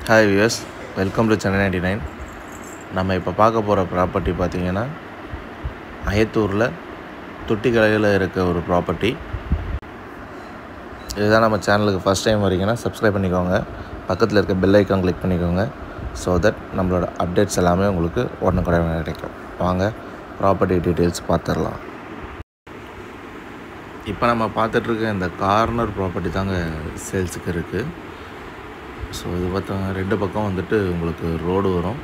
Hi viewers, welcome to Chennai 99. நம்ம இப்போ பார்க்க போகிற ப்ராப்பர்ட்டி பார்த்திங்கன்னா அயத்தூரில் தொட்டிக்கலையில் இருக்க ஒரு ப்ராப்பர்ட்டி. இதுதான் நம்ம சேனலுக்கு ஃபஸ்ட் டைம் வரீங்கன்னா சப்ஸ்கிரைப் பண்ணிக்கோங்க. பக்கத்தில் இருக்க பெல் ஐக்கான் கிளிக் பண்ணிக்கோங்க. ஸோ தட் நம்மளோட அப்டேட்ஸ் எல்லாமே உங்களுக்கு உடனுக்குடன் கிடைக்கும். வாங்க ப்ராப்பர்ட்டி டீட்டெயில்ஸ் பார்த்துடலாம். இப்போ நம்ம பார்த்துட்ருக்க இந்த கார்னர் ப்ராப்பர்ட்டி தாங்க சேல்ஸுக்கு இருக்குது. ஸோ இது பார்த்தா ரெண்டு பக்கம் வந்துட்டு உங்களுக்கு ரோடு வரும்.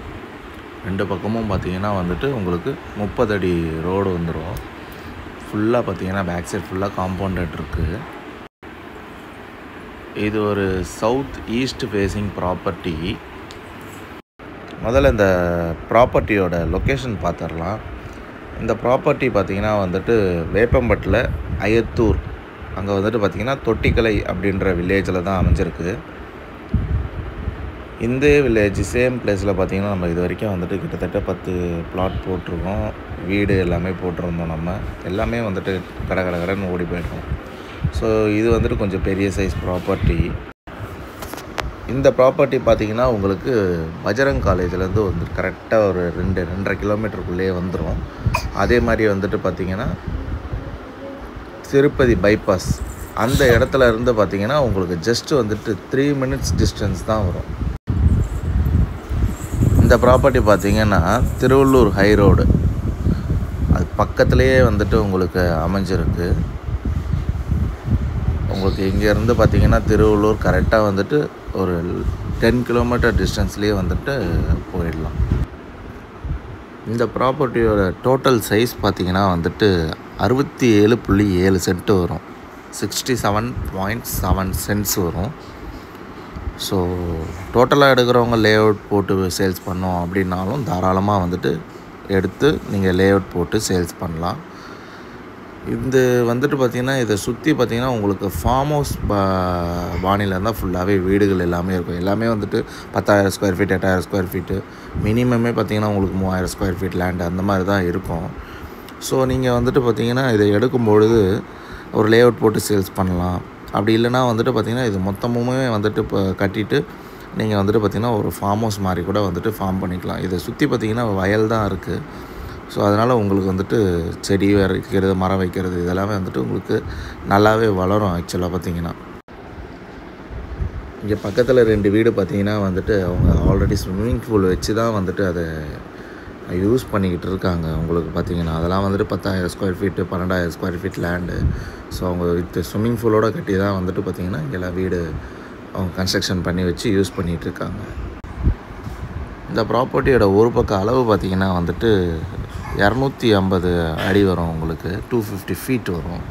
ரெண்டு பக்கமும் பார்த்திங்கன்னா வந்துட்டு உங்களுக்கு 30 அடி ரோடு வந்துடும். ஃபுல்லாக பார்த்திங்கன்னா பேக் சைட் ஃபுல்லாக காம்பவுண்டட் இருக்குது. இது ஒரு சவுத் ஈஸ்ட் ஃபேஸிங் ப்ராப்பர்ட்டி. முதல்ல இந்த ப்ராப்பர்ட்டியோட லொக்கேஷன் பார்த்துடலாம். இந்த ப்ராப்பர்ட்டி பார்த்திங்கன்னா வந்துட்டு வேப்பம்பட்டில் அயத்தூர் அங்கே வந்துட்டு பார்த்திங்கன்னா தொட்டிக்கலை அப்படின்ற வில்லேஜில் தான் அமைஞ்சிருக்கு. இந்த வில்லேஜ் சேம் பிளேஸில் பார்த்திங்கன்னா நம்ம இது வரைக்கும் வந்துட்டு கிட்டத்தட்ட 10 பிளாட் போட்டிருக்கோம். வீடு எல்லாமே போட்டிருந்தோம். நம்ம எல்லாமே வந்துட்டு கடைன்னு ஓடி போயிட்டோம். ஸோ இது வந்துட்டு கொஞ்சம் பெரிய சைஸ் ப்ராப்பர்ட்டி. இந்த ப்ராப்பர்ட்டி பார்த்திங்கன்னா உங்களுக்கு பஜரங் காலேஜ்லேருந்து வந்து கரெக்டாக ஒரு 2-2.5 கிலோமீட்டருக்குள்ளேயே வந்துடும். அதே மாதிரி வந்துட்டு பார்த்திங்கன்னா திருப்பதி பைபாஸ் அந்த இடத்துல இருந்து பார்த்திங்கன்னா உங்களுக்கு ஜஸ்ட்டு வந்துட்டு 3 minutes டிஸ்டன்ஸ் தான் வரும். இந்த ப்ராப்பர்ட்டி பார்த்திங்கன்னா திருவள்ளூர் ஹை ரோடு அது பக்கத்துலேயே வந்துட்டு உங்களுக்கு அமைஞ்சிருக்கு. உங்களுக்கு இங்கேருந்து பார்த்திங்கன்னா திருவள்ளூர் கரெக்டாக வந்துட்டு ஒரு 10 கிலோமீட்டர் டிஸ்டன்ஸ்லேயே வந்துட்டு போயிடலாம். இந்த ப்ராப்பர்ட்டியோட டோட்டல் சைஸ் பார்த்திங்கன்னா வந்துட்டு 67.7 சென்ட் வரும். 67.7 சென்ட்ஸ் வரும். ஸோ டோட்டலாக எடுக்கிறவங்க லேஅவுட் போட்டு சேல்ஸ் பண்ணோம் அப்படின்னாலும் தாராளமாக வந்துட்டு எடுத்து நீங்கள் லேஅவுட் போட்டு சேல்ஸ் பண்ணலாம். இது வந்துட்டு பார்த்திங்கன்னா இதை சுற்றி பார்த்திங்கன்னா உங்களுக்கு ஃபார்ம் ஹவுஸ் பாணியில் இருந்தால் ஃபுல்லாகவே வீடுகள் எல்லாமே இருக்கும். எல்லாமே வந்துட்டு 10,000 ஸ்கொயர் ஃபீட் 8,000 ஸ்கொயர் ஃபீட்டு மினிமமே பார்த்திங்கன்னா உங்களுக்கு 3,000 ஸ்கொயர் ஃபீட் லேண்டு அந்த மாதிரி தான் இருக்கும். ஸோ நீங்கள் வந்துட்டு பார்த்திங்கன்னா இதை எடுக்கும்பொழுது ஒரு லேஅவுட் போட்டு சேல்ஸ் பண்ணலாம். அப்படி இல்லைனா வந்துட்டு பார்த்திங்கன்னா இது மொத்தமுமே வந்துட்டு இப்போ கட்டிட்டு நீங்கள் வந்துட்டு பார்த்திங்கன்னா ஒரு ஃபார்ம் ஹவுஸ் மாதிரி கூட வந்துட்டு ஃபார்ம் பண்ணிக்கலாம். இதை சுற்றி பார்த்திங்கன்னா வயல் தான் இருக்குது. ஸோ அதனால் உங்களுக்கு வந்துட்டு செடி வைக்கிறது மரம் வைக்கிறது இதெல்லாமே வந்துட்டு உங்களுக்கு நல்லாவே வளரும். ஆக்சுவலாக பார்த்திங்கன்னா இங்கே பக்கத்தில் 2 வீடு பார்த்திங்கன்னா வந்துட்டு அவங்க ஆல்ரெடி ஸ்விம்மிங் பூல் வச்சு தான் வந்துட்டு அதை யூஸ் பண்ணிக்கிட்டு இருக்காங்க. உங்களுக்கு பார்த்திங்கன்னா அதெல்லாம் வந்துட்டு 10,000 square feet 12,000 square feet land. So அவங்க வித் ஸ்விம்மிங் பூலோடு கட்டி தான் வந்துட்டு பார்த்திங்கன்னா இங்கெல்லாம் வீடு அவங்க கன்ஸ்ட்ரக்ஷன் பண்ணி வச்சு யூஸ் பண்ணிகிட்ருக்காங்க. இந்த ப்ராப்பர்ட்டியோட ஒரு பக்கம் அளவு பார்த்திங்கன்னா வந்துட்டு 250 அடி வரும். உங்களுக்கு 250 ஃபீட் வரும்.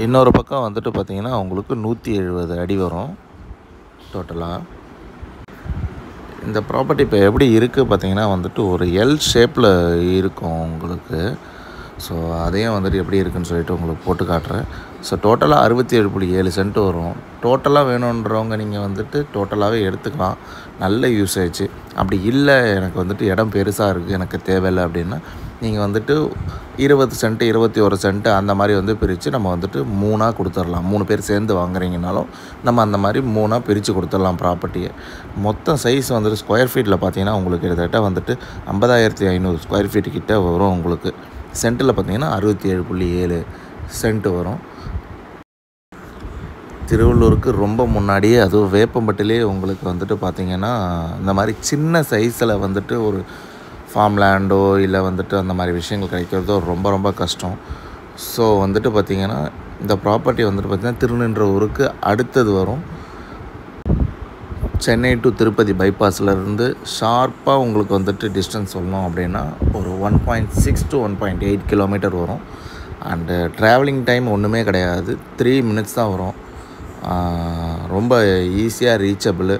இன்னொரு பக்கம் வந்துட்டு பார்த்திங்கன்னா உங்களுக்கு 170 அடி வரும் டோட்டலாக. இந்த ப்ராப்பர்ட்டி இப்போ எப்படி இருக்குது பார்த்திங்கன்னா வந்துட்டு ஒரு எல் ஷேப்பில் இருக்கும் உங்களுக்கு. ஸோ அதையும் வந்துட்டு எப்படி இருக்குதுன்னு சொல்லிட்டு உங்களுக்கு போட்டு காட்டுறேன். ஸோ டோட்டலாக 67.7 சென்ட் வரும். டோட்டலாக வேணுன்றவங்க நீங்கள் வந்துட்டு டோட்டலாகவே எடுத்துக்கலாம். நல்ல யூசேஜ். அப்படி இல்லை எனக்கு வந்துட்டு இடம் பெருசாக இருக்குது எனக்கு தேவையில்லை அப்படின்னா நீங்கள் வந்துட்டு 20 சென்ட் 21 சென்ட் அந்த மாதிரி வந்து பிரித்து நம்ம வந்துட்டு 3ஆக கொடுத்துடலாம். 3 பேர் சேர்ந்து வாங்குறீங்கனாலும் நம்ம அந்த மாதிரி 3ஆக பிரித்து கொடுத்துடலாம் ப்ராப்பர்ட்டியை. மொத்தம் சைஸ் வந்துட்டு ஸ்கொயர் ஃபீட்டில் பார்த்தீங்கன்னா உங்களுக்கு கிட்டத்தட்ட வந்துட்டு 50,500 ஸ்கொயர் ஃபீட்டு கிட்ட வரும். உங்களுக்கு சென்ட்டில் பார்த்தீங்கன்னா 67.7 சென்ட் வரும். திருவள்ளூருக்கு ரொம்ப முன்னாடியே அதுவும் வேப்பம்பட்டிலே உங்களுக்கு வந்துட்டு பார்த்திங்கன்னா இந்த மாதிரி சின்ன சைஸில் வந்துட்டு ஒரு ஃபார்ம் லேண்டோ இல்லை வந்துட்டு அந்த மாதிரி விஷயங்கள் கிடைக்கிறதோ ரொம்ப ரொம்ப கஷ்டம். ஸோ வந்துட்டு பார்த்திங்கன்னா இந்த ப்ராப்பர்ட்டி வந்துட்டு பார்த்திங்கன்னா திருநின்றவூருக்கு அடுத்தது வரும். சென்னை டு திருப்பதி பைபாஸ்லேருந்து ஷார்ப்பாக உங்களுக்கு வந்துட்டு டிஸ்டன்ஸ் சொல்லணும் அப்படின்னா ஒரு 1.6 to 1.8 கிலோமீட்டர் வரும். அண்டு ட்ராவலிங் டைம் ஒன்றுமே கிடையாது. 3 minutes தான் வரும். ரொம்ப ஈஸியாக ரீச்சபிள்.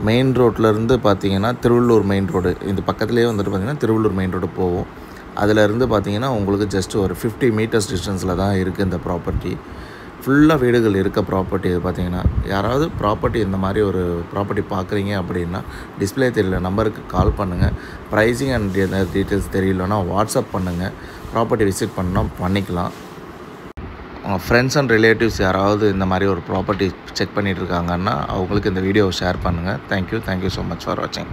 மெயின் ரோட்லேருந்து பார்த்திங்கன்னா திருவள்ளூர் மெயின் ரோடு இந்த பக்கத்துலேயே வந்துட்டு பார்த்திங்கன்னா திருவள்ளூர் மெயின் ரோடு போகும். அதிலேருந்து பார்த்திங்கன்னா உங்களுக்கு ஜஸ்ட் ஒரு 50 மீட்டர்ஸ் டிஸ்டன்ஸில் தான் இருக்குது இந்த ப்ராப்பர்ட்டி. ஃபுல்லாக வீடுகள் இருக்க ப்ராப்பர்ட்டி இது பார்த்திங்கன்னா. யாராவது ப்ராப்பர்ட்டி இந்த மாதிரி ஒரு ப்ராப்பர்ட்டி பார்க்குறீங்க அப்படின்னா டிஸ்பிளே தெரியல நம்பருக்கு கால் பண்ணுங்கள். ப்ரைஸிங் அண்ட் டீட்டெயில்ஸ் தெரியலன்னா வாட்ஸ்அப் பண்ணுங்கள். ப்ராப்பர்ட்டி விசிட் பண்ணால் பண்ணிக்கலாம். உங்கள் ஃப்ரெண்ட்ஸ் அண்ட் ரிலேட்டிவ்ஸ் யாராவது இந்த மாதிரி ஒரு ப்ராப்பர்ட்டி செக் பண்ணிகிட்டு இருக்காங்கன்னா அவங்களுக்கு இந்த வீடியோவை ஷேர் பண்ணுங்கள். தேங்க்யூ ஸோ மச் ஃபார் வாட்சிங்.